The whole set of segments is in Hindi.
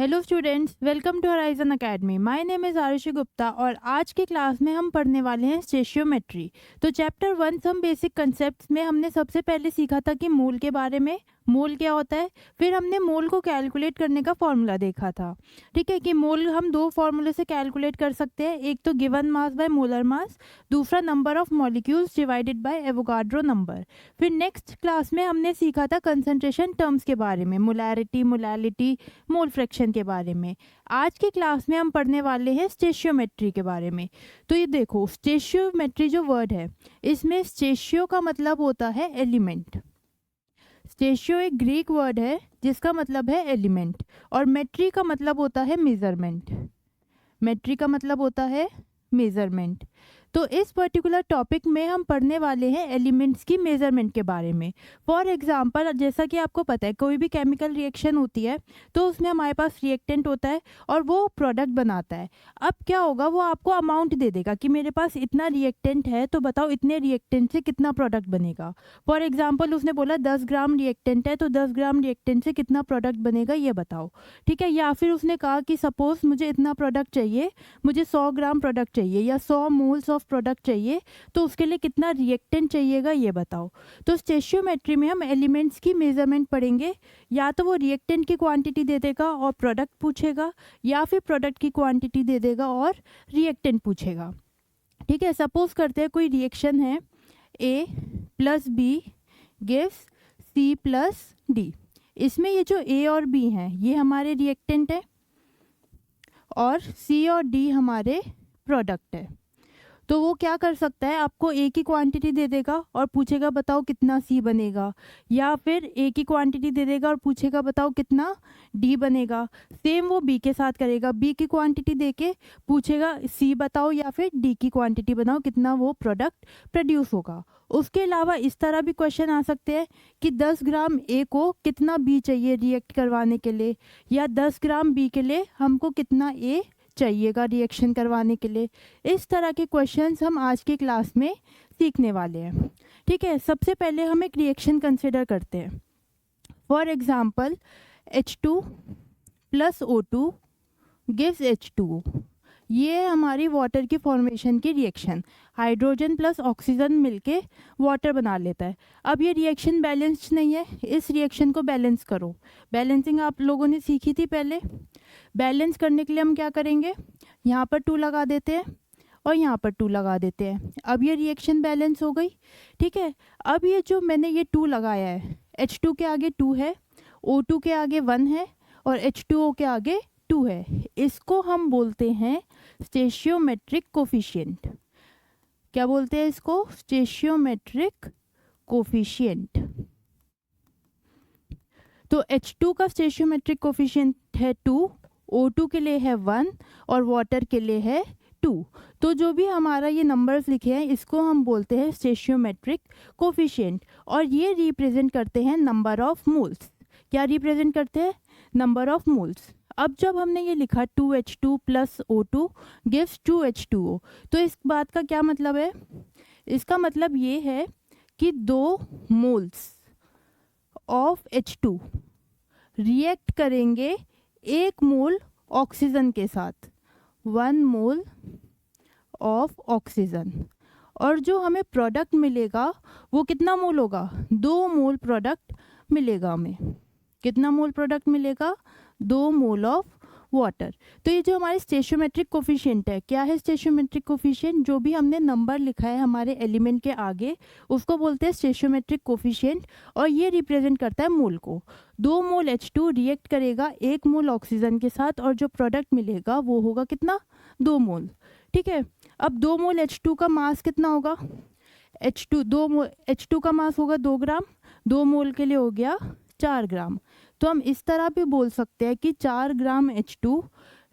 Hello students, welcome to Horizon Academy. My name is Arushi Gupta और आज की क्लास में हम पढ़ने वाले हैं स्टेशियोमेट्री। तो चैप्टर 1 सम बेसिक कंसेप्ट्स में हमने सबसे पहले सीखा था कि मोल के बारे में, मोल क्या होता है। फिर हमने मोल को कैलकुलेट करने का फॉर्मूला देखा था। ठीक है कि मोल हम दो फॉर्मूले से कैलकुलेट कर सकते हैं, एक तो given mass by molar mass, दूसरा number of molecules divided by Avogadro number. फिर नेक्स्ट क्लास में हमने सीखा था कंसंट्रेशन टर्म्स के बारे में, मोलैरिटी, मोलैलिटी, मोल फ्रैक्शन के बारे में। आज की क्लास में हम पढ़ने वाले हैं स्टेशियोमेट्री के बारे में। तो ये देखो, स्टेशियोमेट्री जो वर्ड है, इसमें स्टेशियो का मतलब होता है एलिमेंट। स्टेशियो एक ग्रीक वर्ड है जिसका मतलब है एलिमेंट, और मेट्री का मतलब होता है मेजरमेंट। मेट्री का मतलब होता है मेजरमेंट। तो इस पर्टिकुलर टॉपिक में हम पढ़ने वाले हैं एलिमेंट्स की मेजरमेंट के बारे में। फॉर एग्जांपल, जैसा कि आपको पता है, कोई भी केमिकल रिएक्शन होती है तो उसमें हमारे पास रिएक्टेंट होता है और वो प्रोडक्ट बनाता है। अब क्या होगा, वो आपको अमाउंट दे देगा कि मेरे पास इतना रिएक्टेंट है, तो बताओ इतने रिएक्टेंट से कितना प्रोडक्ट बनेगा। फॉर एग्जाम्पल, उसने बोला 10 ग्राम रिएक्टेंट है, तो 10 ग्राम रिएक्टेंट से कितना प्रोडक्ट बनेगा ये बताओ। ठीक है, या फिर उसने कहा कि सपोज मुझे इतना प्रोडक्ट चाहिए, मुझे 100 ग्राम प्रोडक्ट चाहिए या 100 मोल्स ऑफ प्रोडक्ट चाहिए, तो उसके लिए कितना रिएक्टेंट चाहिएगा ये बताओ। तो स्टेशियोमेट्री में हम एलिमेंट्स की मेजरमेंट पढ़ेंगे। या तो वो रिएक्टेंट की क्वांटिटी दे देगा और प्रोडक्ट पूछेगा, या फिर प्रोडक्ट की क्वांटिटी दे देगा और रिएक्टेंट पूछेगा। ठीक है, सपोज करते हैं कोई रिएक्शन है, A plus B gives C plus D. इसमें ये जो ए और बी हैं ये हमारे रिएक्टेंट है और सी और डी हमारे प्रोडक्ट है। तो वो क्या कर सकता है, आपको ए की क्वांटिटी दे देगा और पूछेगा बताओ कितना सी बनेगा, या फिर ए की क्वांटिटी दे देगा और पूछेगा बताओ कितना डी बनेगा। सेम वो बी के साथ करेगा, बी की क्वांटिटी देके पूछेगा सी बताओ या फिर डी की क्वांटिटी बताओ कितना वो प्रोडक्ट प्रोड्यूस होगा। उसके अलावा इस तरह भी क्वेश्चन आ सकते हैं कि 10 ग्राम ए को कितना बी चाहिए रिएक्ट करवाने के लिए, या 10 ग्राम बी के लिए हमको कितना ए चाहिएगा रिएक्शन करवाने के लिए। इस तरह के क्वेश्चंस हम आज की क्लास में सीखने वाले हैं। ठीक है, सबसे पहले हम एक रिएक्शन कंसिडर करते हैं। For example, H2 plus O2 gives H2O। ये हमारी वाटर की फॉर्मेशन की रिएक्शन, हाइड्रोजन प्लस ऑक्सीजन मिलके वाटर बना लेता है। अब ये रिएक्शन बैलेंस्ड नहीं है, इस रिएक्शन को बैलेंस करो। बैलेंसिंग आप लोगों ने सीखी थी पहले। बैलेंस करने के लिए हम क्या करेंगे, यहाँ पर 2 लगा देते हैं और यहाँ पर 2 लगा देते हैं। अब ये रिएक्शन बैलेंस हो गई। ठीक है, अब ये जो मैंने ये 2 लगाया है, H2 के आगे 2 है, O2 के आगे 1 है और H2O के आगे 2 है। इसको हम बोलते हैं स्टेशियोमेट्रिक कोफिशिएंट। क्या बोलते हैं इसको? स्टेशियोमेट्रिक कोफिशिएंट। तो H2 का स्टेशियोमेट्रिक कोफिशिएंट है 2, O2 के लिए है 1 और वाटर के लिए है 2। तो जो भी हमारा ये नंबर्स लिखे हैं इसको हम बोलते हैं स्टेशियोमेट्रिक कोफिशिएंट, और ये रिप्रेजेंट करते हैं नंबर ऑफ मोल्स। क्या रिप्रेजेंट करते हैं? Number of moles. अब जब हमने ये लिखा 2H2 plus O2 gives 2H2O, तो इस बात का क्या मतलब है? इसका मतलब ये है कि 2 मोल्स ऑफ H2 रिएक्ट करेंगे 1 मोल ऑक्सीजन के साथ, 1 मोल ऑफ ऑक्सीजन, और जो हमें प्रोडक्ट मिलेगा वो कितना मोल होगा? 2 मोल प्रोडक्ट मिलेगा हमें। कितना मोल प्रोडक्ट मिलेगा? 2 मोल ऑफ वाटर। तो ये जो हमारे स्टेशियोमेट्रिक कोफिशिएंट है, क्या है स्टेशियोमेट्रिक कोफिशिएंट? जो भी हमने नंबर लिखा है हमारे एलिमेंट के आगे उसको बोलते हैं स्टेशियोमेट्रिक कोफिशिएंट, और ये रिप्रेजेंट करता है मोल को। 2 मोल H2 रिएक्ट करेगा 1 मोल ऑक्सीजन के साथ और जो प्रोडक्ट मिलेगा वो होगा कितना? 2 मोल। ठीक है, अब 2 मोल H2 का मास कितना होगा? H2 का मास होगा 2 ग्राम, 2 मोल के लिए हो गया 4 ग्राम। तो हम इस तरह भी बोल सकते हैं कि 4 ग्राम H2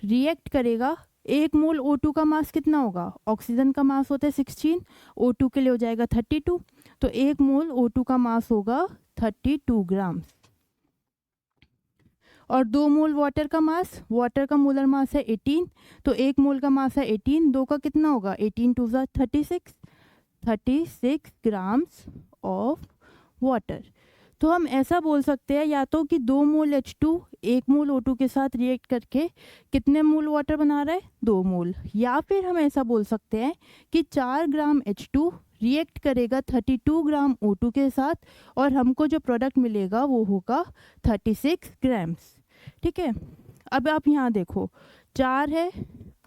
रिएक्ट करेगा 1 मोल O2 का मास कितना होगा? ऑक्सीजन का मास होता है 16, O2 के लिए हो जाएगा 32, तो 1 मोल O2 का मास होगा 32 ग्राम। और 2 मोल वाटर का मास, वाटर का मोलर मास है 18, तो 1 मोल का मास है 18, 2 का कितना होगा? 18 2 36 ग्राम्स ऑफ वाटर। तो हम ऐसा बोल सकते हैं या तो कि 2 मोल H2 1 मोल O2 के साथ रिएक्ट करके कितने मोल वाटर बना रहा है, 2 मोल। या फिर हम ऐसा बोल सकते हैं कि 4 ग्राम H2 रिएक्ट करेगा 32 ग्राम O2 के साथ और हमको जो प्रोडक्ट मिलेगा वो होगा 36 ग्राम्स। ठीक है, अब आप यहाँ देखो 4 है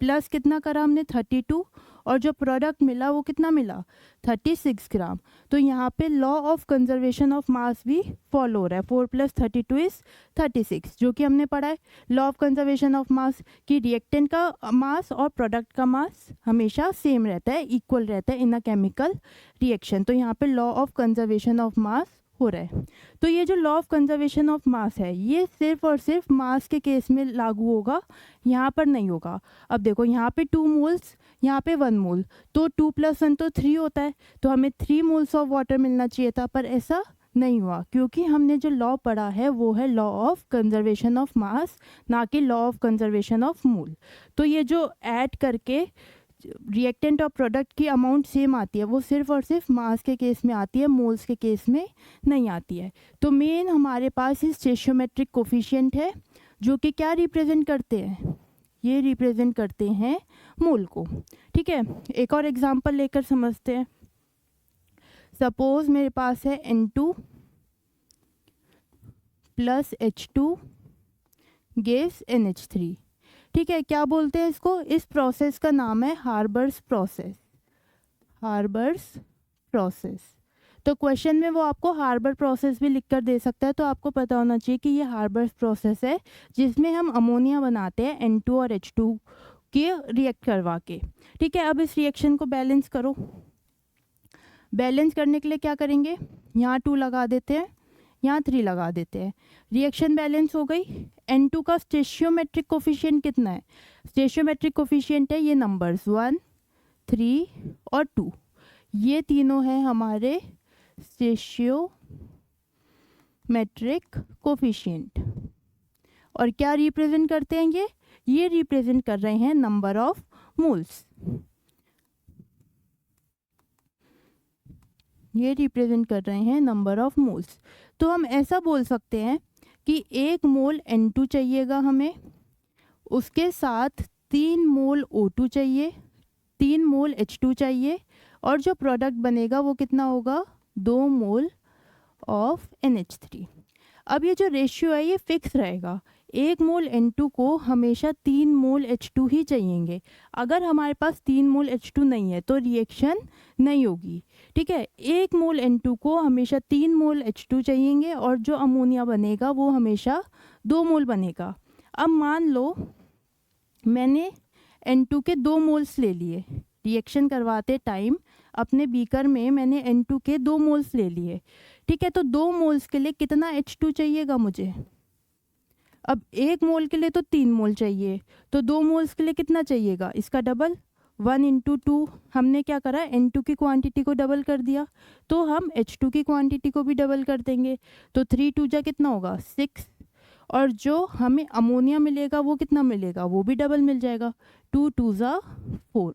प्लस कितना करा हमने 32 और जो प्रोडक्ट मिला वो कितना मिला 36 ग्राम। तो यहाँ पे law of conservation of mass भी फॉलो हो रहा है। 4 + 32 इज 36, जो कि हमने पढ़ा है law of conservation of mass कि रिएक्टेंट का मास और प्रोडक्ट का मास हमेशा सेम रहता है, इक्वल रहता है इन अ केमिकल रिएक्शन। तो यहाँ पे law of conservation of mass हो रहा है। तो ये जो law of conservation of mass है ये सिर्फ और सिर्फ मास के केस में लागू होगा, यहाँ पर नहीं होगा। अब देखो यहाँ पे 2 मोल्स, यहाँ पे 1 मोल, तो 2 + 1 तो 3 होता है, तो हमें 3 मोल्स ऑफ वाटर मिलना चाहिए था, पर ऐसा नहीं हुआ क्योंकि हमने जो लॉ पढ़ा है वो है law of conservation of mass, ना कि law of conservation of mole. तो ये जो ऐड करके रिएक्टेंट और प्रोडक्ट की अमाउंट सेम आती है वो सिर्फ और सिर्फ मास के केस में आती है, मोल्स के केस में नहीं आती है। तो मेन हमारे पास इस स्टेशियोमेट्रिक कोफिशिएंट है जो कि क्या रिप्रेजेंट करते हैं, ये रिप्रेजेंट करते हैं मोल को। ठीक है, एक और एग्जांपल लेकर समझते हैं। सपोज मेरे पास है N2 + H2 गिव्स NH3। ठीक है, क्या बोलते हैं इसको, इस प्रोसेस का नाम है हार्बर्स प्रोसेस। हार्बर्स प्रोसेस, तो क्वेश्चन में वो आपको हार्बर प्रोसेस भी लिख कर दे सकता है, तो आपको पता होना चाहिए कि ये हार्बर्स प्रोसेस है जिसमें हम अमोनिया बनाते हैं N2 और H2 के रिएक्ट करवा के। ठीक है, अब इस रिएक्शन को बैलेंस करो। बैलेंस करने के लिए क्या करेंगे, यहाँ 2 लगा देते हैं, यहाँ 3 लगा देते हैं, रिएक्शन बैलेंस हो गई। N2 का स्टेशियोमेट्रिक कोफिशिएंट कितना है, स्टेशियोमेट्रिक कोफिशिएंट है ये नंबर्स 1, 3 और 2, ये तीनों हैं हमारे स्टेशियोमेट्रिक कोफिशिएंट। और क्या रिप्रेजेंट करते हैं ये रिप्रेजेंट कर रहे हैं नंबर ऑफ मोल्स, ये रिप्रेजेंट कर रहे हैं नंबर ऑफ मोल्स। तो हम ऐसा बोल सकते हैं कि 1 मोल N2 चाहिएगा हमें, उसके साथ 3 मोल O2 चाहिए, 3 मोल H2 चाहिए और जो प्रोडक्ट बनेगा वो कितना होगा 2 मोल ऑफ NH3। अब ये जो रेशियो है ये फिक्स रहेगा, 1 मोल N2 को हमेशा 3 मोल H2 ही चाहिएंगे। अगर हमारे पास 3 मोल H2 नहीं है तो रिएक्शन नहीं होगी। ठीक है, 1 मोल N2 को हमेशा 3 मोल H2 चाहिएंगे और जो अमोनिया बनेगा वो हमेशा 2 मोल बनेगा। अब मान लो मैंने N2 के 2 मोल्स ले लिए, रिएक्शन करवाते टाइम अपने बीकर में मैंने N2 के 2 मोल्स ले लिए। ठीक है, तो 2 मोल्स के लिए कितना H2 चाहिएगा मुझे, अब 1 मोल के लिए तो 3 मोल चाहिए, तो 2 मोल्स के लिए कितना चाहिएगा, इसका डबल 1 × 2। हमने क्या करा N2 की क्वांटिटी को डबल कर दिया, तो हम H2 की क्वांटिटी को भी डबल कर देंगे, तो 3 × 2 कितना होगा 6, और जो हमें अमोनिया मिलेगा वो कितना मिलेगा, वो भी डबल मिल जाएगा, 2 × 2 = 4।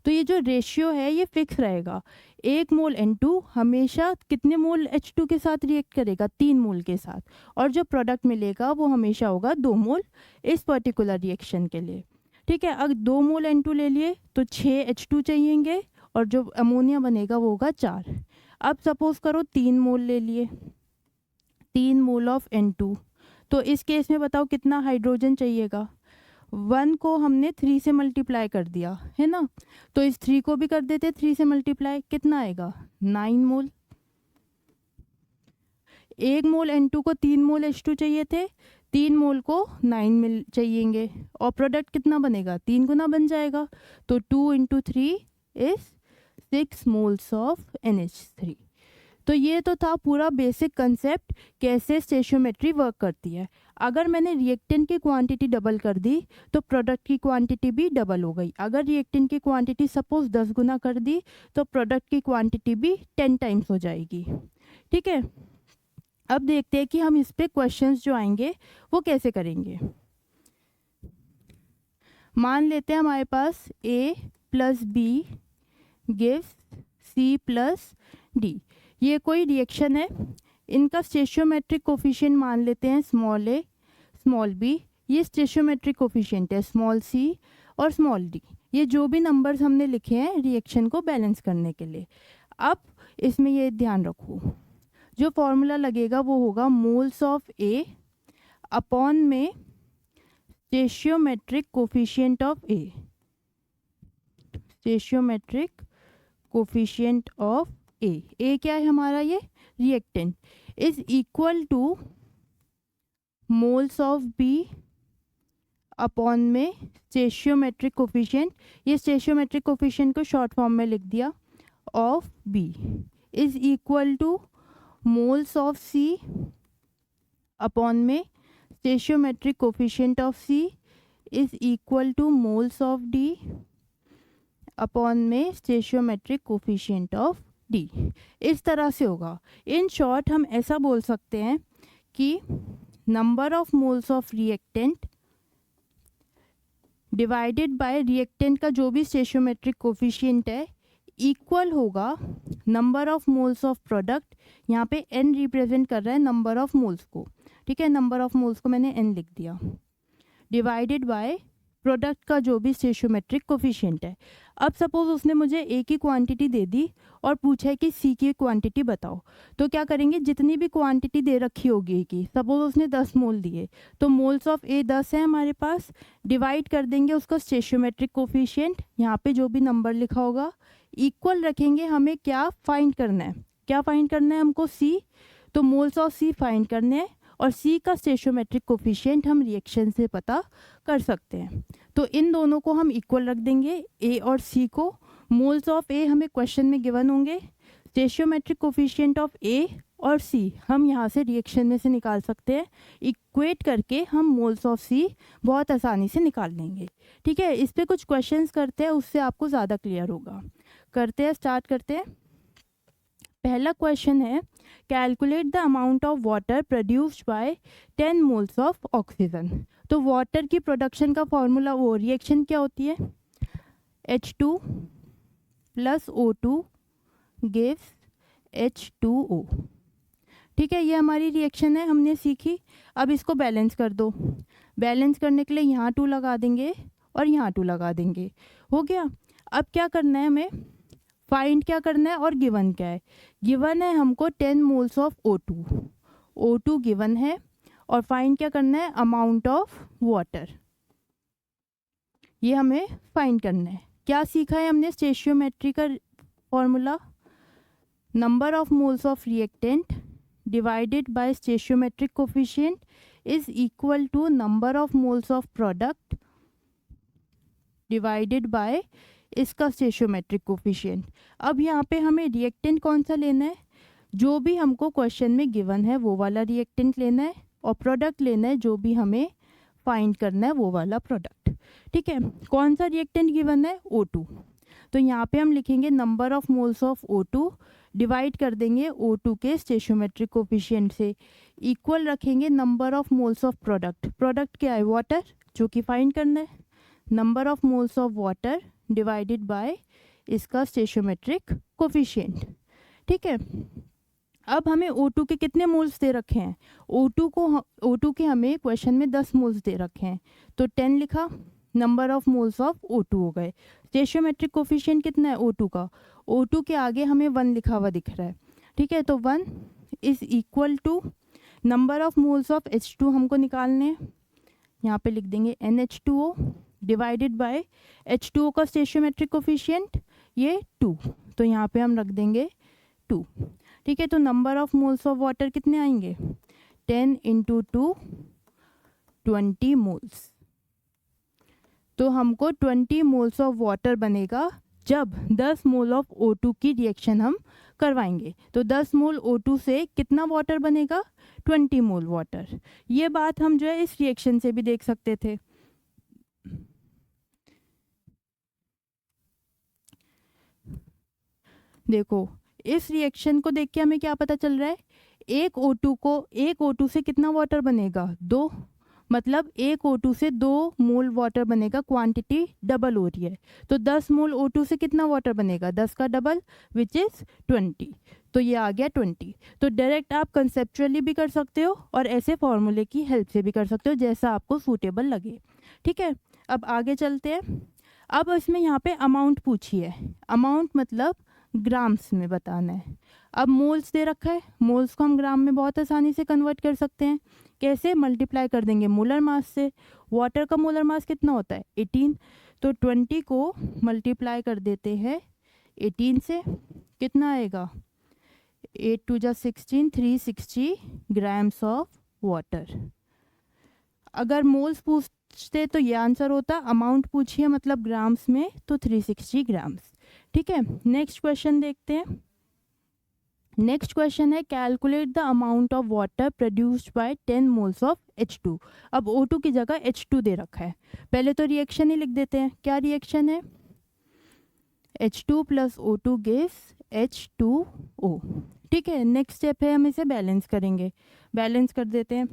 तो ये जो रेशियो है ये फिक्स रहेगा, 1 मोल N2 हमेशा कितने मोल H2 के साथ रिएक्ट करेगा, 3 मोल के साथ, और जो प्रोडक्ट मिलेगा वो हमेशा होगा 2 मोल इस पर्टिकुलर रिएक्शन के लिए। ठीक है, अगर 2 मोल N2 ले लिए तो 6 H2 चाहिएंगे और जो अमोनिया बनेगा वो होगा 4। अब सपोज करो 3 मोल ले लिए, 3 मोल ऑफ N2, तो इस केस में बताओ कितना हाइड्रोजन चाहिएगा, 1 को हमने 3 से मल्टीप्लाई कर दिया है ना, तो इस 3 को भी कर देते 3 से मल्टीप्लाई, कितना आएगा 9 मोल। 1 मोल N2 को 3 मोल H2 चाहिए थे, 3 मोल को 9 मिल चाहिएंगे और प्रोडक्ट कितना बनेगा 3 गुना बन जाएगा, तो 2 × 3 इज 6 मोल्स ऑफ NH3। तो ये तो था पूरा बेसिक कंसेप्ट कैसे स्टेशियोमेट्री वर्क करती है। अगर मैंने रिएक्टेंट की क्वांटिटी डबल कर दी तो प्रोडक्ट की क्वांटिटी भी डबल हो गई। अगर रिएक्टेंट की क्वांटिटी सपोज 10 गुना कर दी तो प्रोडक्ट की क्वांटिटी भी 10 टाइम्स हो जाएगी। ठीक है, अब देखते हैं कि हम इस पे क्वेश्चंस जो आएंगे वो कैसे करेंगे। मान लेते हैं हमारे पास A + B gives C + D। ये कोई रिएक्शन है, इनका स्टेशियोमेट्रिक कोफिशिएंट मान लेते हैं स्मॉल ए स्मॉल बी, ये स्टेशियोमेट्रिक कोफिशिएंट है स्मॉल सी और स्मॉल डी। ये जो भी नंबर्स हमने लिखे हैं रिएक्शन को बैलेंस करने के लिए। अब इसमें ये ध्यान रखो, जो फॉर्मूला लगेगा वो होगा मोल्स ऑफ ए अपॉन में stoichiometric coefficient of A, stoichiometric coefficient of A क्या है हमारा, ये reactant, is equal to moles of B upon में स्टेशियोमेट्रिक कोफिशिएंट, ये स्टेशियोमेट्रिक कोफिशिएंट को शॉर्ट फॉर्म में लिख दिया, of B is equal to moles of C upon में stoichiometric coefficient of C is equal to moles of D upon में स्टेशियोमेट्रिक कोफिशिएंट ऑफ डी। इस तरह से होगा। इन शॉर्ट हम ऐसा बोल सकते हैं कि number of moles of reactant divided bye reactant का जो भी स्टेशियोमेट्रिक कोफिशिएंट है इक्वल होगा number of moles of product, यहाँ पे n रिप्रेजेंट कर रहा है नंबर ऑफ मोल्स को, ठीक है, नंबर ऑफ मोल्स को मैंने n लिख दिया, डिवाइडेड बाय प्रोडक्ट का जो भी स्टेशियोमेट्रिक कोफिशिएंट है। अब सपोज उसने मुझे ए की क्वांटिटी दे दी और पूछा है कि सी की क्वांटिटी बताओ, तो क्या करेंगे, जितनी भी क्वांटिटी दे रखी होगी ए की, सपोज उसने 10 मोल दिए तो मोल्स ऑफ ए 10 है हमारे पास, डिवाइड कर देंगे उसका स्टेशियोमेट्रिक कोफिशिएंट, यहाँ पे जो भी नंबर लिखा होगा, इक्वल रखेंगे। हमें क्या फाइंड करना है, क्या फाइंड करना है हमको, सी, तो मोल्स ऑफ सी फाइंड करने हैं और सी का स्टेशियोमेट्रिक कोफिशिएंट हम रिएक्शन से पता कर सकते हैं। तो इन दोनों को हम इक्वल रख देंगे, ए और सी को। मोल्स ऑफ ए हमें क्वेश्चन में गिवन होंगे, स्टेशियोमेट्रिक कोफिशिएंट ऑफ ए और सी हम यहाँ से रिएक्शन में से निकाल सकते हैं। इक्वेट करके हम मोल्स ऑफ सी बहुत आसानी से निकाल लेंगे, ठीक है। इस पर कुछ क्वेश्चंस करते हैं, उससे आपको ज़्यादा क्लियर होगा। करते हैं, स्टार्ट करते हैं। पहला क्वेश्चन है, calculate the amount of water produced by 10 moles of oxygen. तो वाटर की प्रोडक्शन का फॉर्मूला, वो रिएक्शन क्या होती है, H2 plus O2 gives H2O, ठीक है। ये हमारी रिएक्शन है, हमने सीखी। अब इसको बैलेंस कर दो। बैलेंस करने के लिए यहाँ 2 लगा देंगे और यहाँ 2 लगा देंगे, हो गया। अब क्या करना है, हमें फाइंड क्या करना है और गिवन क्या है। गिवन है हमको 10 मोल्स ऑफ O2 गिवन है, और फाइंड क्या करना है, अमाउंट ऑफ वाटर, ये हमें फाइंड करना है। क्या सीखा है हमने, स्टेशियोमेट्री का formula, number of moles of reactant divided by stoichiometric coefficient is equal to number of moles of product divided by इसका स्टेशियोमेट्रिक कोफिशिएंट। अब यहाँ पे हमें रिएक्टेंट कौन सा लेना है, जो भी हमको क्वेश्चन में गिवन है वो वाला रिएक्टेंट लेना है, और प्रोडक्ट लेना है जो भी हमें फाइंड करना है वो वाला प्रोडक्ट, ठीक है। कौन सा रिएक्टेंट गिवन है, O2, तो यहाँ पे हम लिखेंगे number of moles of O2 divide कर देंगे O2 के स्टेशियोमेट्रिक कोफिशिएंट से, इक्वल रखेंगे number of moles of product क्या है, वाटर, जो कि फाइंड करना है, number of moles of water divided by इसका स्टेशियोमेट्रिक कोफिशिएंट, ठीक है। अब हमें O2 के कितने मोल्स दे रखे हैं, O2 के हमें क्वेश्चन में 10 मोल्स दे रखे हैं, तो 10 लिखा, number of moles of O2 हो गए। स्टेशियोमेट्रिक कोफिशिएंट कितना है O2 का, O2 के आगे हमें 1 लिखा हुआ दिख रहा है, ठीक है। तो 1 is equal to number of moles of H2 हमको निकालने हैं, यहाँ पे लिख देंगे NH2O डिवाइडेड बाय H2O का स्टेशियोमेट्रिक कोफिशिएंट ये 2, तो यहाँ पे हम रख देंगे 2, ठीक है। तो number of moles of water कितने आएंगे, 10 × 2 20 मोल्स। तो हमको 20 मोल्स ऑफ वाटर बनेगा जब 10 मोल ऑफ O2 की रिएक्शन हम करवाएंगे। तो 10 मोल O2 से कितना वाटर बनेगा, 20 मोल वाटर। ये बात हम जो है इस रिएक्शन से भी देख सकते थे। देखो इस रिएक्शन को देख के हमें क्या पता चल रहा है, एक O2 से कितना वाटर बनेगा, 2, मतलब एक O2 से 2 मोल वाटर बनेगा, क्वांटिटी डबल हो रही है। तो 10 मोल O2 से कितना वाटर बनेगा, 10 का डबल विच इज़ 20। तो ये आ गया 20। तो डायरेक्ट आप कंसेप्चुअली भी कर सकते हो और ऐसे फॉर्मूले की हेल्प से भी कर सकते हो, जैसा आपको सूटेबल लगे। ठीक है, अब आगे चलते हैं। अब इसमें यहाँ पे अमाउंट पूछी है। अमाउंट मतलब ग्राम्स में बताना है। अब मोल्स दे रखा है, मोल्स को हम ग्राम में बहुत आसानी से कन्वर्ट कर सकते हैं। कैसे? मल्टीप्लाई कर देंगे मोलर मास से। वाटर का मोलर मास कितना होता है? 18। तो 20 को मल्टीप्लाई कर देते हैं 18 से, कितना आएगा? 8 2 जा 16, 360 ग्राम्स ऑफ वाटर। अगर मोल्स पूछते तो ये आंसर होता, अमाउंट पूछिए मतलब ग्राम्स में, तो 360 ग्राम्स। ठीक है, नेक्स्ट क्वेश्चन देखते हैं। नेक्स्ट क्वेश्चन है calculate the amount of water produced by 10 moles of H2। अब O2 की जगह H2 दे रखा है। पहले तो रिएक्शन ही लिख देते हैं। क्या रिएक्शन है? H2 plus O2 gives H2O। ठीक है, नेक्स्ट स्टेप है हम इसे बैलेंस करेंगे। बैलेंस कर देते हैं।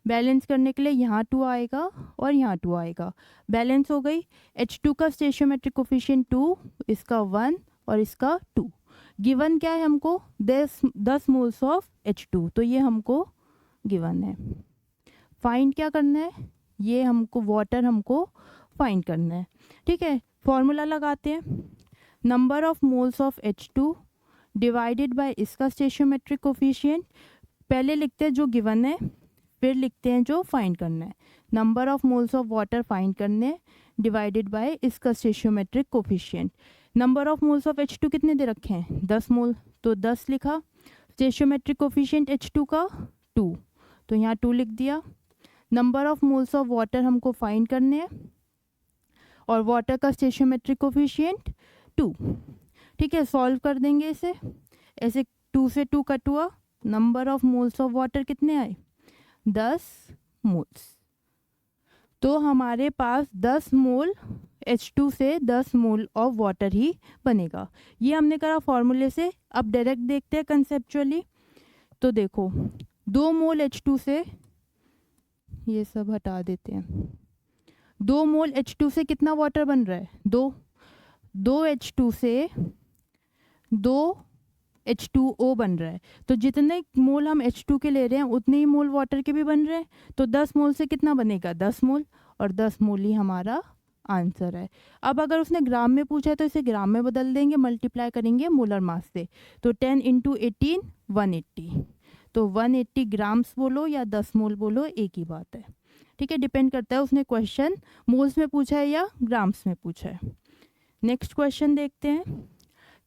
बैलेंस करने के लिए यहाँ 2 आएगा और यहाँ 2 आएगा। बैलेंस हो गई। H2 का स्टेशियोमेट्रिक कोफिशिएंट 2, इसका 1 और इसका 2। गिवन क्या है हमको? 10 मोल्स ऑफ H2, तो ये हमको गिवन है। फाइंड क्या करना है? ये हमको वाटर हमको फाइंड करना है। ठीक है, फॉर्मूला लगाते हैं। Number of moles of H2 divided by इसका स्टेशियोमेट्रिक कोफिशिएंट। पहले लिखते हैं जो गिवन है, फिर लिखते हैं जो फाइंड करना है। Number of moles of water find करने डिवाइडेड बाय इसका stoichiometric coefficient. Number of moles of H2 कितने दे रखे हैं? 10 मोल, तो 10 लिखा। स्टेशियोमेट्रिक कोफिशिएंट H2 का 2, तो यहाँ 2 लिख दिया। Number of moles of water हमको फाइंड करने हैं और वाटर का स्टेशियोमेट्रिक कोफिशिएंट 2। ठीक है, सॉल्व कर देंगे इसे। ऐसे 2 से 2 कट हुआ। Number of moles of water कितने आए? 10 मोल्स। तो हमारे पास 10 मोल H2 से 10 मोल ऑफ वाटर ही बनेगा। ये हमने करा फॉर्मूले से। अब डायरेक्ट देखते हैं कंसेप्चुअली। तो देखो 2 मोल H2 से, ये सब हटा देते हैं, 2 मोल H2 से कितना वाटर बन रहा है? 2 H2 से 2 H2O बन रहा है। तो जितने मोल हम H2 के ले रहे हैं उतने ही मोल वाटर के भी बन रहे हैं। तो 10 मोल से कितना बनेगा? 10 मोल, और 10 मोल ही हमारा आंसर है। अब अगर उसने ग्राम में पूछा है तो इसे ग्राम में बदल देंगे, मल्टीप्लाई करेंगे मोलर मास से। तो 10 × 18 180। तो 180 ग्राम्स बोलो या 10 मोल बोलो, एक ही बात है। ठीक है, डिपेंड करता है उसने क्वेश्चन मोल्स में पूछा है या ग्राम्स में पूछा है। नेक्स्ट क्वेश्चन देखते हैं।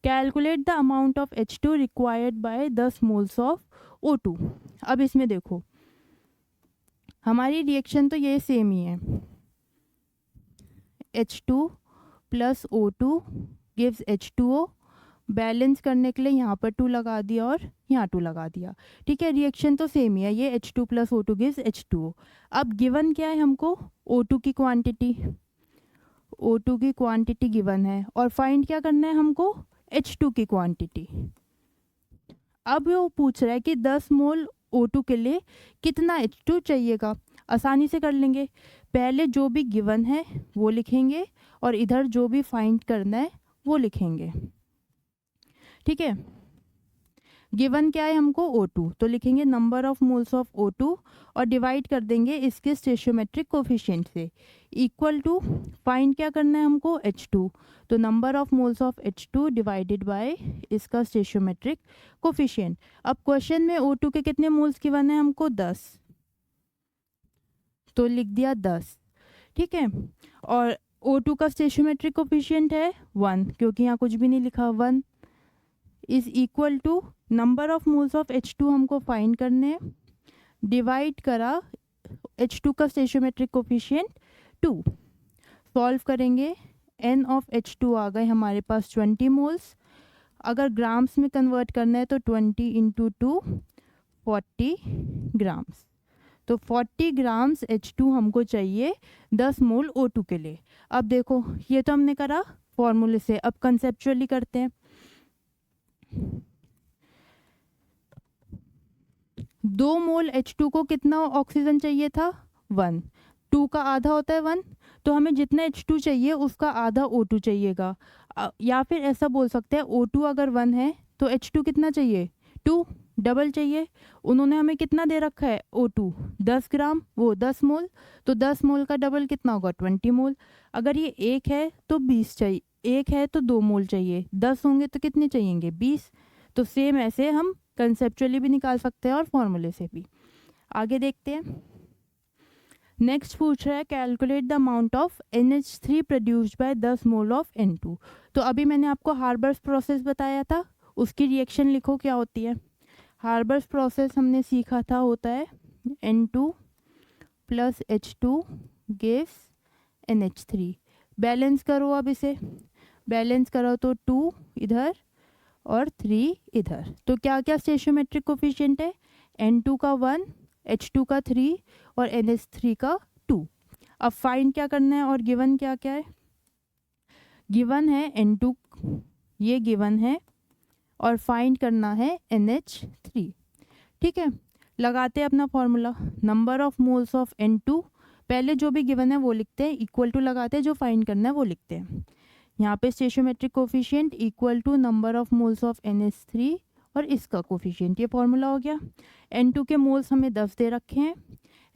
Calculate the amount of H2 required by 10 moles of O2। अब इसमें देखो हमारी रिएक्शन तो ये सेम ही है। H2 plus O2 gives H2O। Balance करने के लिए यहाँ पर 2 लगा दिया और यहाँ 2 लगा दिया। ठीक है, रिएक्शन तो सेम ही है। ये H2 plus O2 gives H2O। अब गिवन क्या है हमको? O2 की क्वांटिटी। O2 की क्वांटिटी गिवन है और फाइंड क्या करना है हमको? H2 की क्वांटिटी। अब वो पूछ रहा है कि 10 मोल O2 के लिए कितना H2 चाहिएगा। आसानी से कर लेंगे। पहले जो भी गिवन है वो लिखेंगे और इधर जो भी फाइंड करना है वो लिखेंगे। ठीक है, गिवन क्या है हमको? O2, तो लिखेंगे number of moles of O2 और डिवाइड कर देंगे इसके स्टेशियोमेट्रिक कोफिशिएंट से। इक्वल टू फाइंड क्या करना है हमको? H2, तो number of moles of H2 divided by इसका स्टेशियोमेट्रिक कोफिशिएंट। अब क्वेश्चन में O2 के कितने मोल्स गिवन है हमको? 10, तो लिख दिया 10। ठीक है, और O2 का स्टेशियोमेट्रिक कोफिशिएंट है 1, क्योंकि यहाँ कुछ भी नहीं लिखा। 1 is equal to number of moles of H2 हमको फाइंड करने, डिवाइड करा H2 का स्टेशियोमेट्रिक कोफिशिएंट 2। सॉल्व करेंगे। N ऑफ H2 आ गए हमारे पास 20 मोल्स। अगर ग्राम्स में कन्वर्ट करना है तो 20 × 2 40 ग्राम्स। तो 40 ग्राम्स H2 हमको चाहिए 10 मोल O2 के लिए। अब देखो ये तो हमने करा फॉर्मूले से, अब कंसेप्चुअली करते हैं। 2 मोल H2 को कितना ऑक्सीजन चाहिए था? 1। 2 का आधा होता है 1, तो हमें जितना H2 चाहिए उसका आधा O2 चाहिएगा। या फिर ऐसा बोल सकते हैं O2 अगर 1 है तो H2 कितना चाहिए 2, डबल चाहिए। उन्होंने हमें कितना दे रखा है O2 10 ग्राम, वो 10 मोल, तो 10 मोल का डबल कितना होगा 20 मोल। अगर ये 1 है तो 20 चाहिए, 1 है तो 2 मोल चाहिए, 10 होंगे तो कितने चाहिएंगे 20। तो सेम ऐसे हम कंसेप्चुअली भी निकाल सकते हैं और फॉर्मूले से भी। आगे देखते हैं। नेक्स्ट पूछ रहा है calculate the amount of NH3 produced by 10 mole of N2। तो अभी मैंने आपको हार्बर्स प्रोसेस बताया था, उसकी रिएक्शन लिखो क्या होती है। हार्बर्स प्रोसेस हमने सीखा था होता है N2 plus H2 gives NH3। Balance करो, अब इसे बैलेंस करो तो 2 इधर और 3 इधर। तो क्या क्या स्टेशियोमेट्रिक कोफिशिएंट है, N2 का 1, H2 का 3 और NH3 का 2। अब फाइंड क्या करना है और गिवन क्या क्या है। गिवन है N2, ये गिवन है, और फाइंड करना है NH3। ठीक है, लगाते हैं अपना formula. Number of moles of N2, पहले जो भी गिवन है वो लिखते हैं, इक्वल टू लगाते हैं, जो फाइंड करना है वो लिखते हैं। यहाँ पे stoichiometric coefficient equal to number of moles of NH3 और इसका कोफिशिएंट, ये फॉर्मूला हो गया। N2 के मोल्स हमें 10 दे रखे हैं,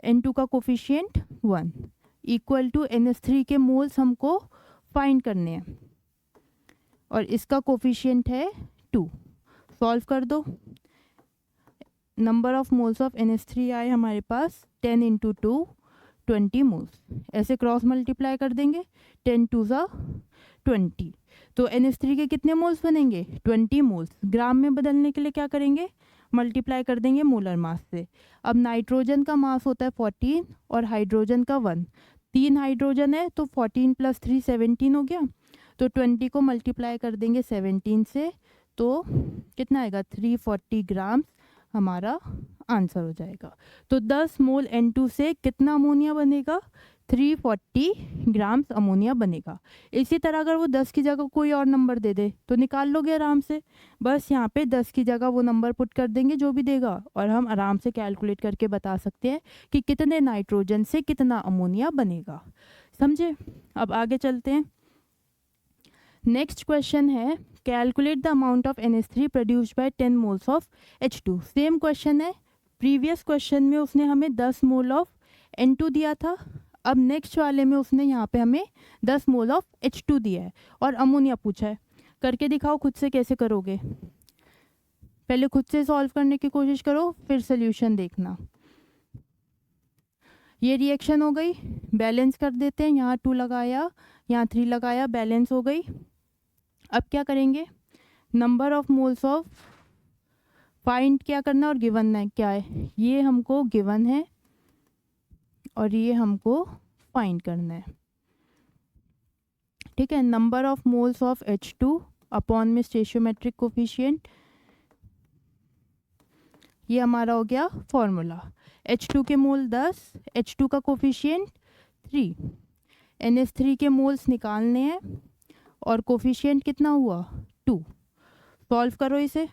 N2 का कोफिशिएंट 1 इक्वल टू NH3 के मोल्स हमको फाइंड करने हैं और इसका कोफिशिएंट है 2। सॉल्व कर दो। Number of moles of NH3 आए हमारे पास 10 इंटू 2 20 मोल्स। ऐसे क्रॉस मल्टीप्लाई कर देंगे, 10 2 ज़ा 20। तो NH3 के कितने मोल्स बनेंगे 20 मोल्स। ग्राम में बदलने के लिए क्या करेंगे, मल्टीप्लाई कर देंगे मोलर मास से। अब नाइट्रोजन का मास होता है 14 और हाइड्रोजन का 1। 3 हाइड्रोजन है तो 14 प्लस 3 17 हो गया। तो 20 को मल्टीप्लाई कर देंगे 17 से, तो कितना आएगा 340 ग्राम हमारा आंसर हो जाएगा। तो 10 मोल N2 से कितना अमोनिया बनेगा 340 ग्राम्स अमोनिया बनेगा। इसी तरह अगर वो 10 की जगह कोई और नंबर दे दे तो निकाल लोगे आराम से। बस यहाँ पे 10 की जगह वो नंबर पुट कर देंगे जो भी देगा, और हम आराम से कैलकुलेट करके बता सकते हैं कि कितने नाइट्रोजन से कितना अमोनिया बनेगा। समझे। अब आगे चलते हैं। नेक्स्ट क्वेश्चन है calculate the amount of NH3 produced by 10 moles of H2। Same question है, प्रीवियस क्वेश्चन में उसने हमें 10 मोल ऑफ N2 दिया था, अब नेक्स्ट वाले में उसने यहाँ पे हमें 10 मोल ऑफ H2 दिया है और अमोनिया पूछा है। करके दिखाओ खुद से, कैसे करोगे। पहले खुद से सॉल्व करने की कोशिश करो, फिर सोल्यूशन देखना। ये रिएक्शन हो गई, बैलेंस कर देते हैं। यहाँ 2 लगाया, यहाँ 3 लगाया, बैलेंस हो गई। अब क्या करेंगे, number of moles of find क्या करना और गिवन है क्या है, ये हमको गिवन है और ये हमको फाइंड करना है। ठीक है, number of moles of H2 upon में स्टेशियोमेट्रिक कोफिशिएंट, ये हमारा हो गया फॉर्मूला। H2 के मोल 10, H2 का कोफिशिएंट 3, NH3 के मोल्स निकालने हैं और कोफिशिएंट कितना हुआ 2। सॉल्व करो इसे,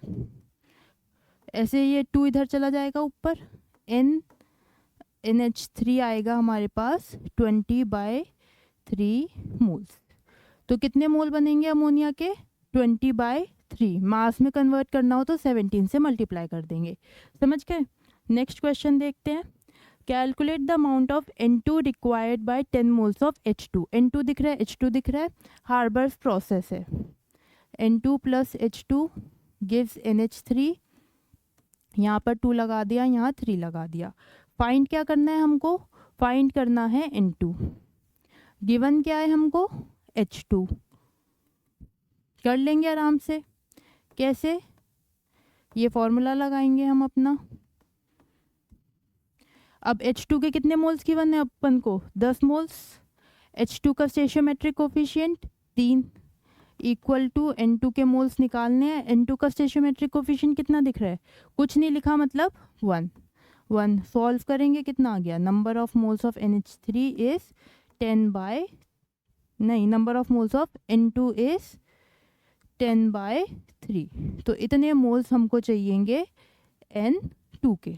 ऐसे ये 2 इधर चला जाएगा ऊपर, NH3 आएगा हमारे पास 20/3 मोल्स। तो कितने मोल बनेंगे अमोनिया के 20/3। मास में कन्वर्ट करना हो तो 17 से मल्टीप्लाई कर देंगे। समझ गए। नेक्स्ट क्वेश्चन देखते हैं। Calculate the amount of N2 required by 10 moles of H2। N2 दिख रहा है, H2 दिख रहा है, हार्बर्स प्रोसेस है। N2 plus H2 gives NH3। यहाँ पर 2 लगा दिया, यहाँ 3 लगा दिया। फाइंड क्या करना है हमको, फाइंड करना है N2। गिवन क्या है हमको H2। कर लेंगे आराम से। कैसे, ये फॉर्मूला लगाएंगे हम अपना। अब H2 के कितने मोल्स गिवन है अपन को 10 मोल्स। H2 का stoichiometric coefficient 3 equal to N2 के मोल्स निकालने हैं। N2 का स्टेशियोमेट्रिक कोफिशिएंट कितना दिख रहा है, कुछ नहीं लिखा, मतलब 1। सॉल्व करेंगे, कितना आ गया, number of moles of NH3 is 10/नहीं, number of moles of N2 is 10/3। तो इतने मोल्स हमको चाहिएंगे N2 N2 के।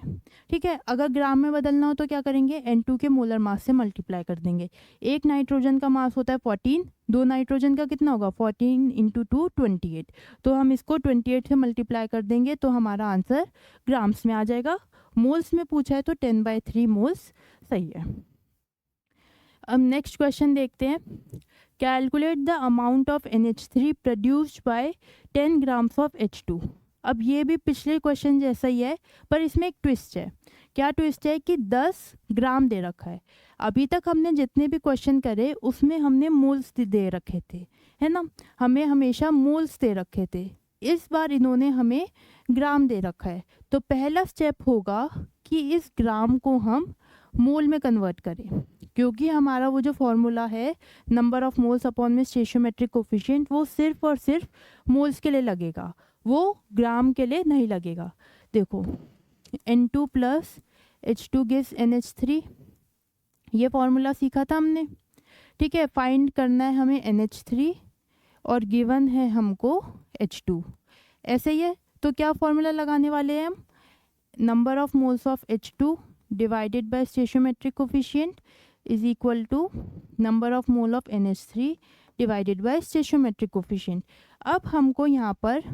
ठीक है, अगर ग्राम में बदलना हो तो क्या करेंगे, N2 के मोलर मास से मल्टीप्लाई कर देंगे। एक नाइट्रोजन का मास होता है 14, दो नाइट्रोजन का कितना होगा 14 इंटू 2 28, तो हम इसको 28 से मल्टीप्लाई कर देंगे तो हमारा आंसर ग्राम्स में आ जाएगा। मोल्स में पूछा है तो 10/3 मोल्स सही है। अब नेक्स्ट क्वेश्चन देखते हैं। Calculate the amount of NH3 produced by 10 grams of H2। अब ये भी पिछले क्वेश्चन जैसा ही है, पर इसमें एक ट्विस्ट है। क्या ट्विस्ट है कि 10 ग्राम दे रखा है। अभी तक हमने जितने भी क्वेश्चन करे उसमें हमने मोल्स दे रखे थे, है ना, हमें हमेशा मोल्स दे रखे थे। इस बार इन्होंने हमें ग्राम दे रखा है, तो पहला स्टेप होगा कि इस ग्राम को हम मोल में कन्वर्ट करें, क्योंकि हमारा वो जो फॉर्मूला है नंबर ऑफ मोल्स अपॉन में स्टेशियोमेट्रिक कोफिशिएंट, वो सिर्फ और सिर्फ मोल्स के लिए लगेगा, वो ग्राम के लिए नहीं लगेगा। देखो N2 plus H2 gives NH3, ये फॉर्मूला सीखा था हमने। ठीक है, फाइंड करना है हमें NH3 और गिवन है हमको H2, ऐसे ही है। तो क्या फॉर्मूला लगाने वाले हैं हम, number of moles of H2 divided by stoichiometric coefficient is equal to number of mole of NH3 divided by stoichiometric coefficient. अब हमको यहाँ पर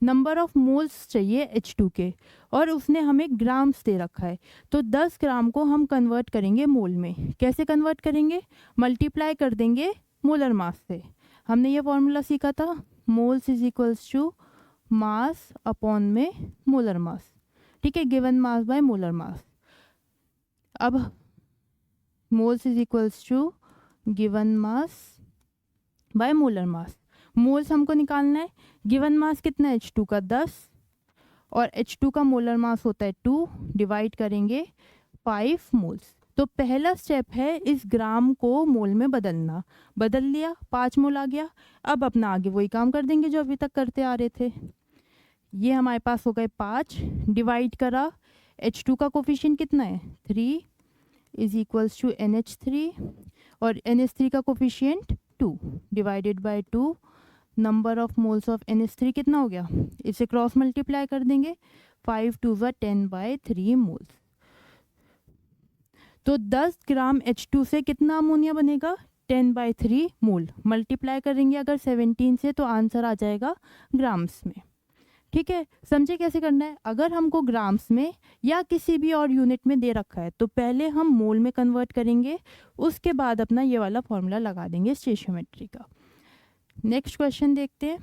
नंबर ऑफ मोल्स चाहिए H2 के, और उसने हमें ग्राम्स दे रखा है, तो 10 ग्राम को हम कन्वर्ट करेंगे मोल में। कैसे कन्वर्ट करेंगे, मल्टीप्लाई कर देंगे मोलर मास से। हमने ये फॉर्मूला सीखा था, moles is equals to mass upon में मोलर मास। ठीक है, given mass by molar mass. अब moles is equals to given mass by molar mass. Moles हमको निकालना है, गिवन मास कितना है H2 का 10, और H2 का मोलर मास होता है 2, डिवाइड करेंगे 5 मोल्स। तो पहला स्टेप है इस ग्राम को मोल में बदलना, बदल लिया 5 मोल आ गया। अब अपना आगे वही काम कर देंगे जो अभी तक करते आ रहे थे। ये हमारे पास हो गए 5, डिवाइड करा, H2 का कोफिशिएंट कितना है 3 इज इक्वल्स टू NH3, और NH3 का coefficient 2 divided by 2, number of moles of NH3 कितना हो गया, इसे क्रॉस मल्टीप्लाई कर देंगे, 5 2 10/3 मोल्स। तो 10 ग्राम H2 से कितना अमोनिया बनेगा 10/3 मोल। मल्टीप्लाई करेंगे अगर 17 से तो आंसर आ जाएगा ग्राम्स में। ठीक है, समझे कैसे करना है। अगर हमको ग्राम्स में या किसी भी और यूनिट में दे रखा है तो पहले हम मोल में कन्वर्ट करेंगे, उसके बाद अपना ये वाला फॉर्मूला लगा देंगे स्टेशियोमेट्री का। नेक्स्ट क्वेश्चन देखते हैं।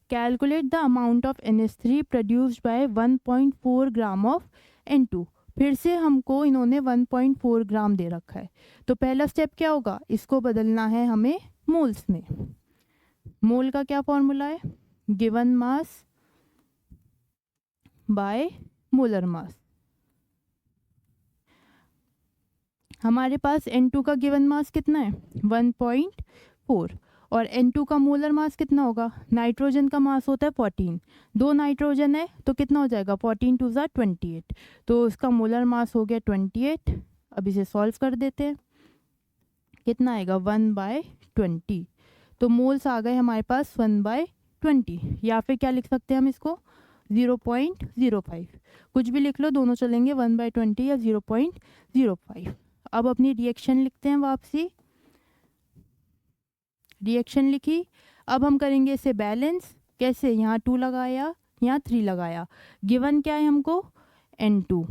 Calculate the amount of NH3 produced by 1.4 gram of N2। फिर से हमको इन्होंने 1.4 ग्राम दे रखा है, तो पहला स्टेप क्या होगा, इसको बदलना है हमें मोल्स में। मोल का क्या फॉर्मूला है, गिवन मास बाय मोलर मास। हमारे पास N2 का गिवन मास कितना है 1.4, और N2 का मोलर मास कितना होगा, नाइट्रोजन का मास होता है 14, दो नाइट्रोजन है तो कितना हो जाएगा 14 2 28, तो उसका मोलर मास हो गया 28। अब इसे सॉल्व कर देते हैं, कितना आएगा 1/20, तो मोल्स आ गए हमारे पास 1/20, या फिर क्या लिख सकते हैं हम इसको 0.05, कुछ भी लिख लो, दोनों चलेंगे, 1/20 या 0.05। अब अपनी रिएक्शन लिखते हैं वापसी, रिएक्शन लिखी। अब हम करेंगे इसे बैलेंस, कैसे, यहाँ 2 लगाया, यहाँ 3 लगाया, गिवन क्या है हमको N2,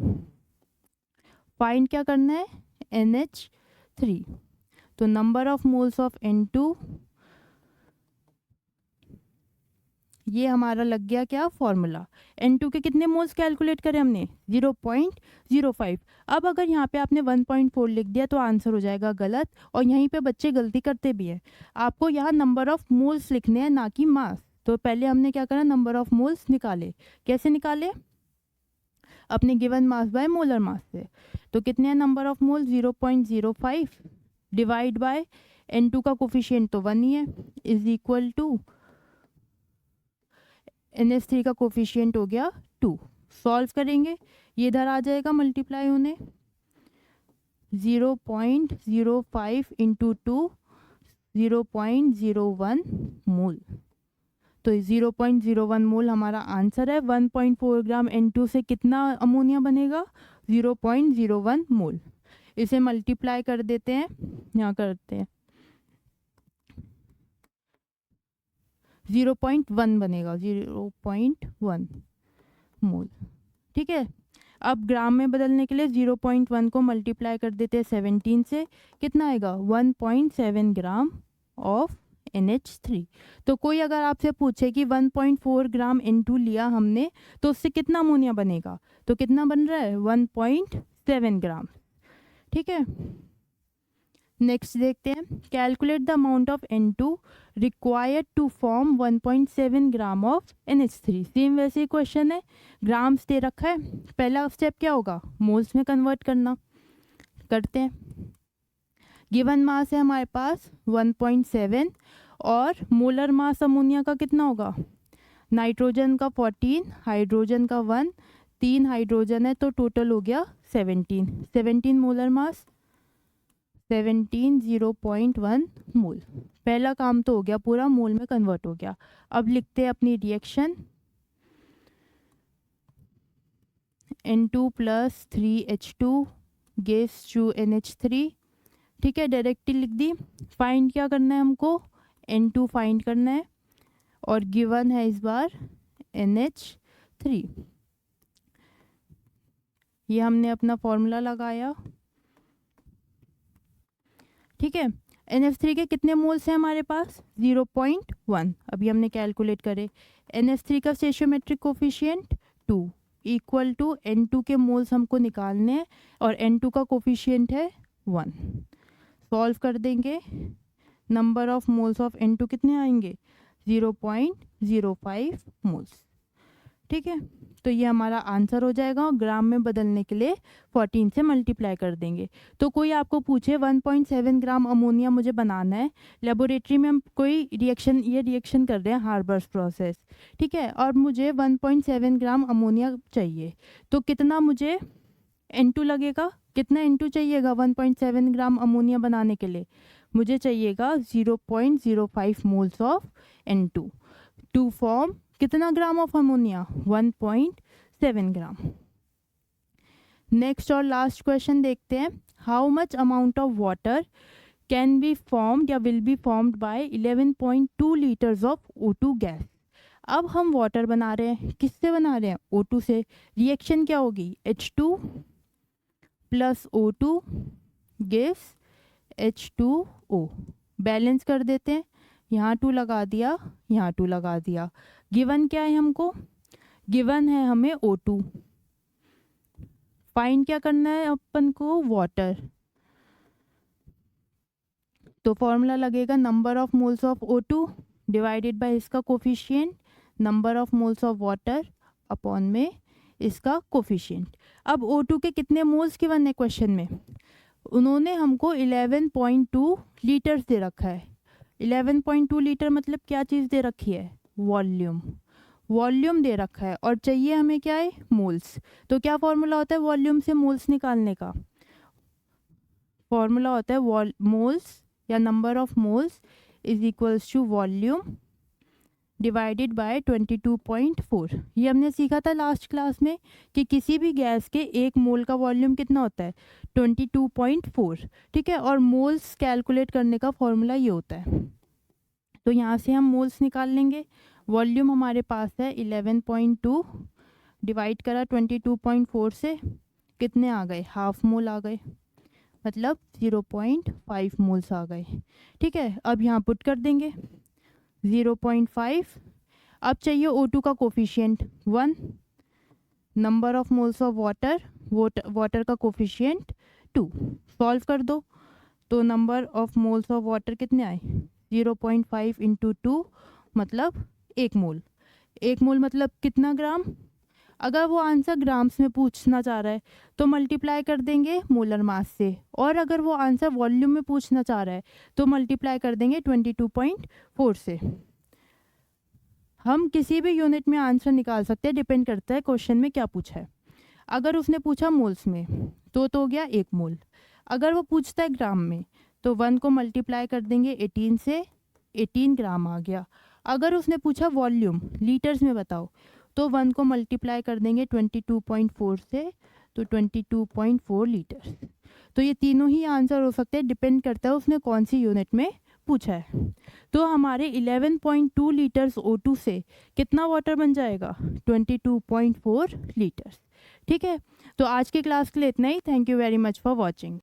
फाइंड क्या करना है NH3, तो number of moles of N2, ये हमारा लग गया क्या फॉर्मूला। N2 के कितने मोल्स कैलकुलेट करें हमने 0.05। अब अगर यहाँ पे आपने 1.4 लिख दिया तो आंसर हो जाएगा गलत, और यहीं पे बच्चे गलती करते भी हैं। आपको यहाँ नंबर ऑफ मोल्स लिखने हैं ना कि मास। तो पहले हमने क्या करा, नंबर ऑफ मोल्स निकाले। कैसे निकाले, अपने गिवन मास बाय मोलर मास से। तो कितने हैं number of moles 0.05 divide by N2 का कोफिशिएंट तो 1 ही है, इज इक्वल टू NH3 का कोफिशिएंट हो गया 2। सॉल्व करेंगे, ये इधर आ जाएगा मल्टीप्लाई होने, 0.05 इंटू 2 0.01 मोल। तो 0.01 मोल हमारा आंसर है। 1.4 ग्राम N2 से कितना अमोनिया बनेगा? 0.01 मोल। इसे मल्टीप्लाई कर देते हैं, यहाँ करते हैं 0.1 बनेगा, 0.1 मोल। ठीक है, अब ग्राम में बदलने के लिए 0.1 को मल्टीप्लाई कर देते हैं 17 से, कितना आएगा? 1.7 ग्राम ऑफ NH3। तो कोई अगर आपसे पूछे कि 1.4 ग्राम N2 लिया हमने तो उससे कितना अमोनिया बनेगा, तो कितना बन रहा है? 1.7 ग्राम। ठीक है, नेक्स्ट देखते हैं, calculate the amount of N2 required to form 1.7 gram of NH3। Same वैसे ही क्वेश्चन है, ग्राम्स दे रखा है, पहला स्टेप क्या होगा? मोल्स में कन्वर्ट करना। करते हैं, गिवन मास है हमारे पास 1.7 और मोलर मास अमोनिया का कितना होगा? नाइट्रोजन का 14, हाइड्रोजन का 1, 3 हाइड्रोजन है तो टोटल हो गया 17 मोलर मास, 17 0.1 मोल। पहला काम तो हो गया, पूरा मोल में कन्वर्ट हो गया। अब लिखते हैं अपनी reaction, N2 + 3H2 gives to NH3। ठीक है, डायरेक्टली लिख दी। फाइंड क्या करना है हमको? N2 फाइंड करना है और गिवन है इस बार NH3। ये हमने अपना फॉर्मूला लगाया। ठीक है, NH3 के कितने मोल्स हैं हमारे पास? 0.1। अभी हमने कैलकुलेट करे, NH3 का stoichiometric coefficient 2 equal to N2 के मोल्स हमको निकालने हैं और N2 का कोफिशिएंट है 1। सॉल्व कर देंगे, number of moles of N2 कितने आएंगे? 0.05 मोल्स। ठीक है, तो ये हमारा आंसर हो जाएगा। ग्राम में बदलने के लिए 14 से मल्टीप्लाई कर देंगे। तो कोई आपको पूछे 1.7 ग्राम अमोनिया मुझे बनाना है, लेबोरेटरी में हम कोई रिएक्शन, ये रिएक्शन कर रहे हैं हार्बर्स प्रोसेस, ठीक है, और मुझे 1.7 ग्राम अमोनिया चाहिए, तो कितना मुझे N2 लगेगा? कितना N2 चाहिएगा 1.7 ग्राम अमोनिया बनाने के लिए? मुझे चाहिएगा 0.05 moles of N2 to form कितना gram of ammonia? 1.7 gram. Next और लास्ट क्वेश्चन देखते हैं, how much amount of water can be formed या will be formed by 11.2 litres of O2 gas. अब हम वाटर बना रहे हैं, किससे बना रहे हैं? O2 से। रिएक्शन क्या होगी? H2 + O2 gives H2O। Balance कर देते हैं, यहाँ 2 लगा दिया, यहाँ 2 लगा दिया। गिवन क्या है हमको? गिवन है हमें O2। फाइंड क्या करना है अपन को? वाटर। तो फॉर्मूला लगेगा number of moles of O2 divided by इसका coefficient, number of moles of water upon में इसका कोफिशिएंट। अब O2 के कितने मोल्स गिवन है क्वेश्चन में? उन्होंने हमको 11.2 लीटर्स दे रखा है। 11.2 लीटर मतलब क्या चीज़ दे रखी है? वॉल्यूम। वॉल्यूम दे रखा है और चाहिए हमें क्या है? मोल्स। तो क्या फॉर्मूला होता है वॉल्यूम से मोल्स निकालने का? फॉर्मूला होता है मोल्स या number of moles is equals to volume divided by 22.4। ये हमने सीखा था लास्ट क्लास में कि किसी भी गैस के 1 मोल का वॉल्यूम कितना होता है? 22.4। ठीक है, और मोल्स कैलकुलेट करने का फॉर्मूला ये होता है। तो यहाँ से हम मोल्स निकाल लेंगे। वॉल्यूम हमारे पास है 11.2 डिवाइड करा 22.4 से, कितने आ गए? हाफ मोल आ गए, मतलब 0.5 मोल्स आ गए। ठीक है, अब यहाँ पुट कर देंगे 0.5। अब चाहिए O2 का coefficient 1, number of moles of water का कोफिशिएंट 2। सॉल्व कर दो तो number of moles of water कितने आए? 0.5 × 2 मतलब 1 मोल। 1 मोल मतलब कितना ग्राम? अगर वो आंसर ग्राम्स में पूछना चाह रहा है तो मल्टीप्लाई कर देंगे मोलर मास से, और अगर वो आंसर वॉल्यूम में पूछना चाह रहा है तो मल्टीप्लाई कर देंगे 22.4 से। हम किसी भी यूनिट में आंसर निकाल सकते हैं, डिपेंड करता है क्वेश्चन में क्या पूछा है। अगर उसने पूछा मोल्स में तो हो गया 1 मोल। अगर वो पूछता है ग्राम में तो 1 को मल्टीप्लाई कर देंगे 18 से, 18 ग्राम आ गया। अगर उसने पूछा वॉल्यूम लीटर्स में बताओ, तो 1 को मल्टीप्लाई कर देंगे 22.4 से, तो 22.4 लीटर्स। तो ये तीनों ही आंसर हो सकते हैं, डिपेंड करता है उसने कौन सी यूनिट में पूछा है। तो हमारे 11.2 लीटर्स O2 से कितना वाटर बन जाएगा? 22.4 लीटर्स। ठीक है, तो आज के क्लास के लिए इतना ही। Thank you very much for watching.